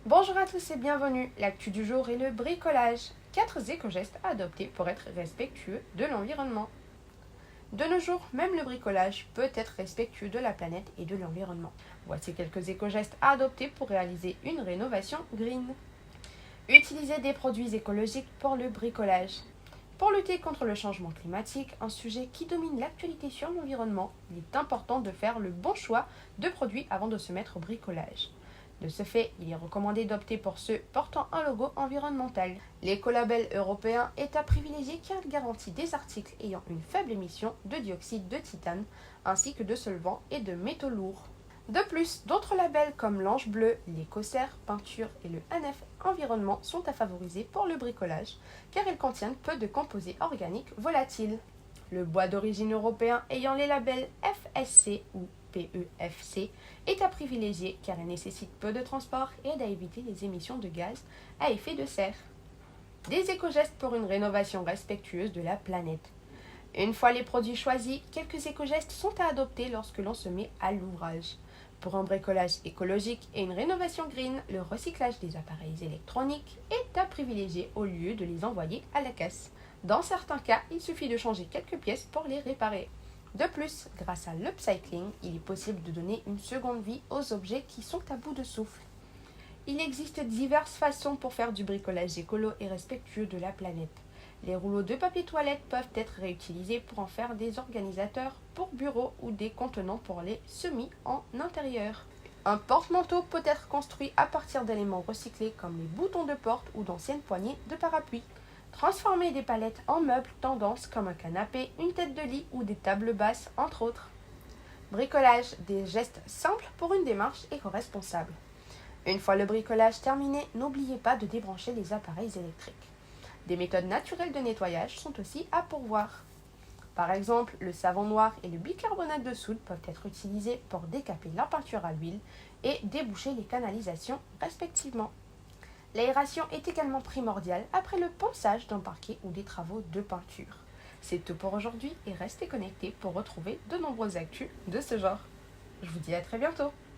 Bonjour à tous et bienvenue. L'actu du jour est le bricolage. 4 éco-gestes à adopter pour être respectueux de l'environnement. De nos jours, même le bricolage peut être respectueux de la planète et de l'environnement. Voici quelques éco-gestes à adopter pour réaliser une rénovation green. Utiliser des produits écologiques pour le bricolage. Pour lutter contre le changement climatique, un sujet qui domine l'actualité sur l'environnement, il est important de faire le bon choix de produits avant de se mettre au bricolage. De ce fait, il est recommandé d'opter pour ceux portant un logo environnemental. L'écolabel européen est à privilégier car il garantit des articles ayant une faible émission de dioxyde de titane, ainsi que de solvants et de métaux lourds. De plus, d'autres labels comme l'Ange Bleu, l'Écocert, Peinture et le ANEF Environnement sont à favoriser pour le bricolage, car ils contiennent peu de composés organiques volatiles. Le bois d'origine européen ayant les labels FSC ou PEFC est à privilégier car il nécessite peu de transport et aide à éviter les émissions de gaz à effet de serre. Des éco-gestes pour une rénovation respectueuse de la planète. Une fois les produits choisis, quelques éco-gestes sont à adopter lorsque l'on se met à l'ouvrage. Pour un bricolage écologique et une rénovation green, le recyclage des appareils électroniques est à privilégier au lieu de les envoyer à la casse. Dans certains cas, il suffit de changer quelques pièces pour les réparer. De plus, grâce à l'upcycling, il est possible de donner une seconde vie aux objets qui sont à bout de souffle. Il existe diverses façons pour faire du bricolage écolo et respectueux de la planète. Les rouleaux de papier toilette peuvent être réutilisés pour en faire des organisateurs pour bureaux ou des contenants pour les semis en intérieur. Un porte-manteau peut être construit à partir d'éléments recyclés comme les boutons de porte ou d'anciennes poignées de parapluie. Transformer des palettes en meubles tendance comme un canapé, une tête de lit ou des tables basses, entre autres. Bricolage, des gestes simples pour une démarche éco-responsable. Une fois le bricolage terminé, n'oubliez pas de débrancher les appareils électriques. Des méthodes naturelles de nettoyage sont aussi à pourvoir. Par exemple, le savon noir et le bicarbonate de soude peuvent être utilisés pour décaper la peinture à l'huile et déboucher les canalisations respectivement. L'aération est également primordiale après le ponçage d'un parquet ou des travaux de peinture. C'est tout pour aujourd'hui et restez connectés pour retrouver de nombreuses actus de ce genre. Je vous dis à très bientôt.